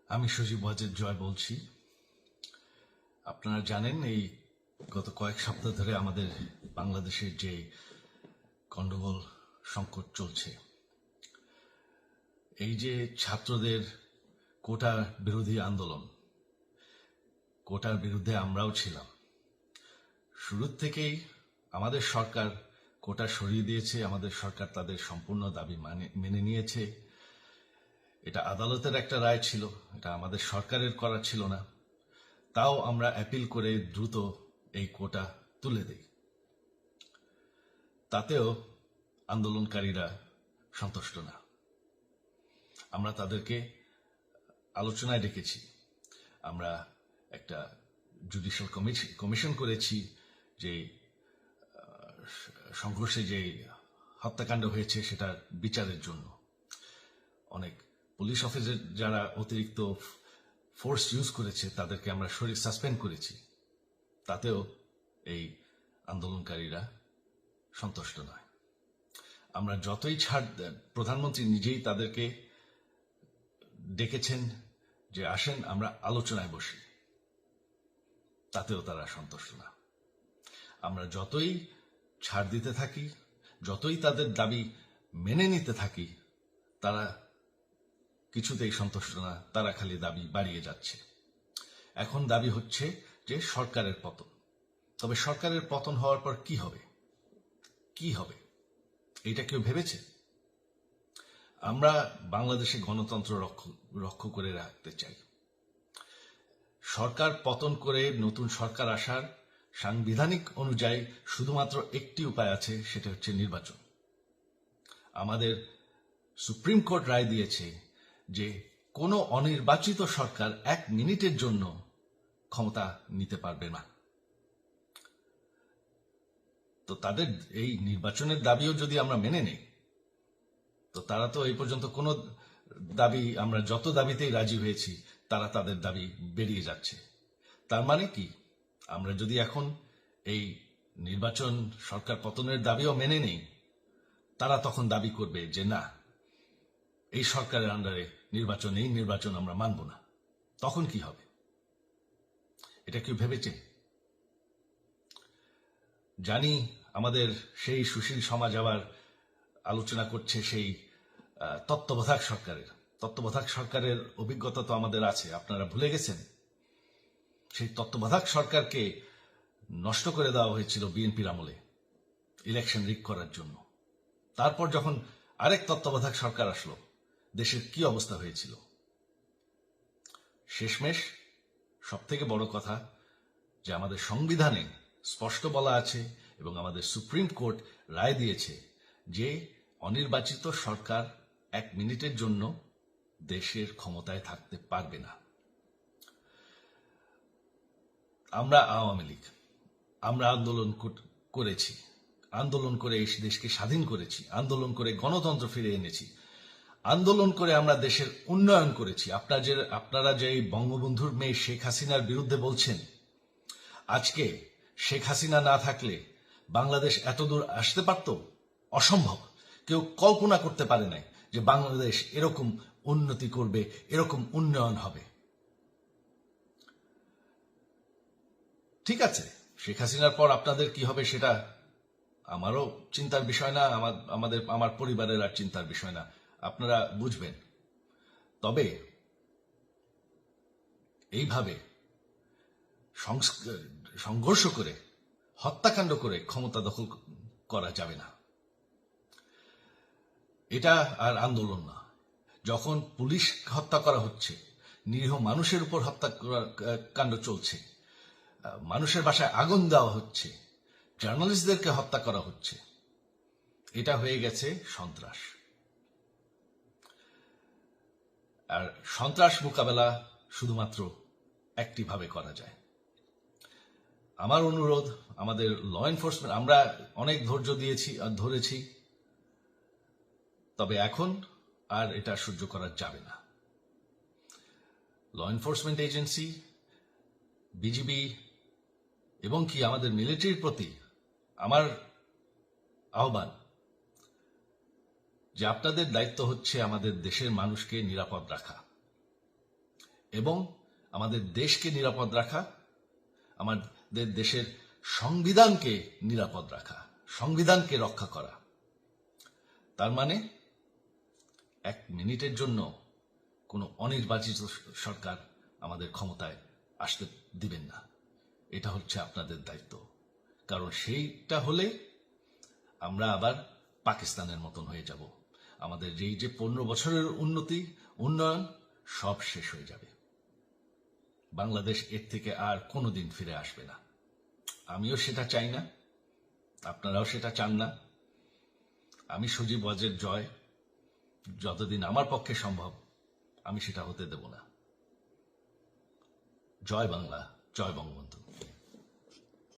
আমি সজীব ওয়াজেদ জয় বলছি। আপনারা জানেন এই গত কয়েক সপ্তাহ ধরে আমাদের বাংলাদেশের যে গন্ডগোল সংকট চলছে, এই যে ছাত্রদের কোটা বিরোধী আন্দোলন, কোটার বিরুদ্ধে আমরাও ছিলাম। শুরুর থেকেই আমাদের সরকার কোটা সরিয়ে দিয়েছে, আমাদের সরকার তাদের সম্পূর্ণ দাবি মেনে নিয়েছে। এটা আদালতের একটা রায় ছিল, এটা আমাদের সরকারের করা ছিল না। তাও আমরা অ্যাপিল করে দ্রুত এই কোটা তুলে দেই। তাতেও আন্দোলনকারীরা সন্তুষ্ট না। আমরা তাদেরকে আলোচনায় ডেকেছি, আমরা একটা জুডিশিয়াল কমিশন করেছি, যে সংঘর্ষে যে হত্যাকাণ্ড হয়েছে সেটার বিচারের জন্য। অনেক পুলিশ অফিসার যারা অতিরিক্ত ফোর্স ইউজ করেছে তাদেরকে আমরা সাসপেন্ড করেছি। তাতেও এই আন্দোলনকারীরা সন্তুষ্ট নয়। আমরা যতই ছাড়, প্রধানমন্ত্রী নিজেই তাদেরকে ডেকেছেন যে আসেন আমরা আলোচনায় বসি, তাতেও তারা সন্তুষ্ট না। আমরা যতই ছাড় দিতে থাকি, যতই তাদের দাবি মেনে নিতে থাকি, তারা কিছুতেই সন্তুষ্ট না, তারা খালি দাবি বাড়িয়ে যাচ্ছে। এখন দাবি হচ্ছে যে সরকারের পতন। তবে সরকারের পতন হওয়ার পর কি হবে, কি হবে এটা কেউ ভেবেছে? আমরা বাংলাদেশে গণতন্ত্র রক্ষা করে রাখতে চাই। সরকার পতন করে নতুন সরকার আসার সাংবিধানিক অনুযায়ী শুধুমাত্র একটি উপায় আছে, সেটা হচ্ছে নির্বাচন। আমাদের সুপ্রিম কোর্ট রায় দিয়েছে যে কোনো অনির্বাচিত সরকার 1 মিনিটের জন্য ক্ষমতা নিতে পারবে না। তো তাদের এই নির্বাচনের দাবিও যদি আমরা মেনে নেই, তো তারা তো এই পর্যন্ত কোনো দাবি, আমরা যত দাবিতেই রাজি হয়েছি তারা তাদের দাবি বেরিয়ে যাচ্ছে। তার মানে কি, আমরা যদি এখন এই নির্বাচন, সরকার পতনের দাবিও মেনে নেই, তারা তখন দাবি করবে যে না, এই সরকারের আন্ডারে নির্বাচন, এই নির্বাচন আমরা মানব না। তখন কি হবে এটা কেউ ভেবেছে? জানি আমাদের সেই সুশীল সমাজ আবার আলোচনা করছে সেই তত্ত্বাবধায়ক সরকারের অভিজ্ঞতা তো আমাদের আছে। আপনারা ভুলে গেছেন সেই তত্ত্বাবধায়ক সরকারকে নষ্ট করে দেওয়া হয়েছিল বিএনপির আমলে ইলেকশন রিগ করার জন্য। তারপর যখন আরেক তত্ত্বাবধায়ক সরকার আসলো, দেশের কি অবস্থা হয়েছিল। শেষমেশ সব থেকে বড় কথা যে আমাদের সংবিধানে স্পষ্ট বলা আছে এবং আমাদের সুপ্রিম কোর্ট রায় দিয়েছে যে অনির্বাচিত সরকার 1 মিনিটের জন্য দেশের ক্ষমতায় থাকতে পারবে না। আমরা আওয়ামী লীগ, আমরা আন্দোলন করেছি, আন্দোলন করে এই দেশকে স্বাধীন করেছি, আন্দোলন করে গণতন্ত্র ফিরে এনেছি, আন্দোলন করে আমরা দেশের উন্নয়ন করেছি। আপনারা যে বঙ্গবন্ধুর মেয়ে শেখ হাসিনার বিরুদ্ধে বলছেন, আজকে শেখ হাসিনা না থাকলে বাংলাদেশ এতদূর আসতে পারত? অসম্ভব। কেউ কল্পনা করতে পারে নাই যে বাংলাদেশ এরকম উন্নতি করবে, এরকম উন্নয়ন হবে। ঠিক আছে, শেখ হাসিনার পর আপনাদের কি হবে সেটা আমারও চিন্তার বিষয় না, আমার পরিবারের আর চিন্তার বিষয় না, আপনারা বুঝবেন। তবে এইভাবে সংঘর্ষ করে, হত্যাকাণ্ড করে ক্ষমতা দখল করা যাবে না। এটা আর আন্দোলন না। যখন পুলিশ হত্যা করা হচ্ছে, নিরীহ মানুষের উপর হত্যাকাণ্ড চলছে, মানুষের বাসায় আগুন দেওয়া হচ্ছে, জার্নালিস্টদেরকে হত্যা করা হচ্ছে, এটা হয়ে গেছে সন্ত্রাস। আর সন্ত্রাস মোকাবেলা শুধুমাত্র একটি ভাবে করা যায়। আমার অনুরোধ, আমাদের ল এনফোর্সমেন্ট, আমরা অনেক ধৈর্য ধরেছি, তবে এখন আর এটা সহ্য করা যাবে না। ল এনফোর্সমেন্ট এজেন্সি, বিজিবি এবং কি আমাদের মিলিটারির প্রতি আমার আহ্বান যে আপনাদের দায়িত্ব হচ্ছে আমাদের দেশের মানুষকে নিরাপদ রাখা। এবং আমাদের দেশকে নিরাপদ রাখা, আমাদের দেশের সংবিধানকে নিরাপদ রাখা, সংবিধানকে রক্ষা করা। তার মানে 1 মিনিটের জন্য কোনো অনির্বাচিত সরকার আমাদের ক্ষমতায় আসতে দিবেন না। এটা হচ্ছে আপনাদের দায়িত্ব, কারণ সেইটা হলে আমরা আবার পাকিস্তানের মতন হয়ে যাব। আমাদের যেই যে 15 বছরের উন্নয়ন সব শেষ হয়ে যাবে। বাংলাদেশ এর থেকে আর কোনোদিন ফিরে আসবে না। আমিও সেটা চাই না, আপনারাও সেটা চান না। আমি সজীব ওয়াজের জয় যতদিন আমার পক্ষে সম্ভব আমি সেটা হতে দেব না। জয় বাংলা, জয় বঙ্গবন্ধু।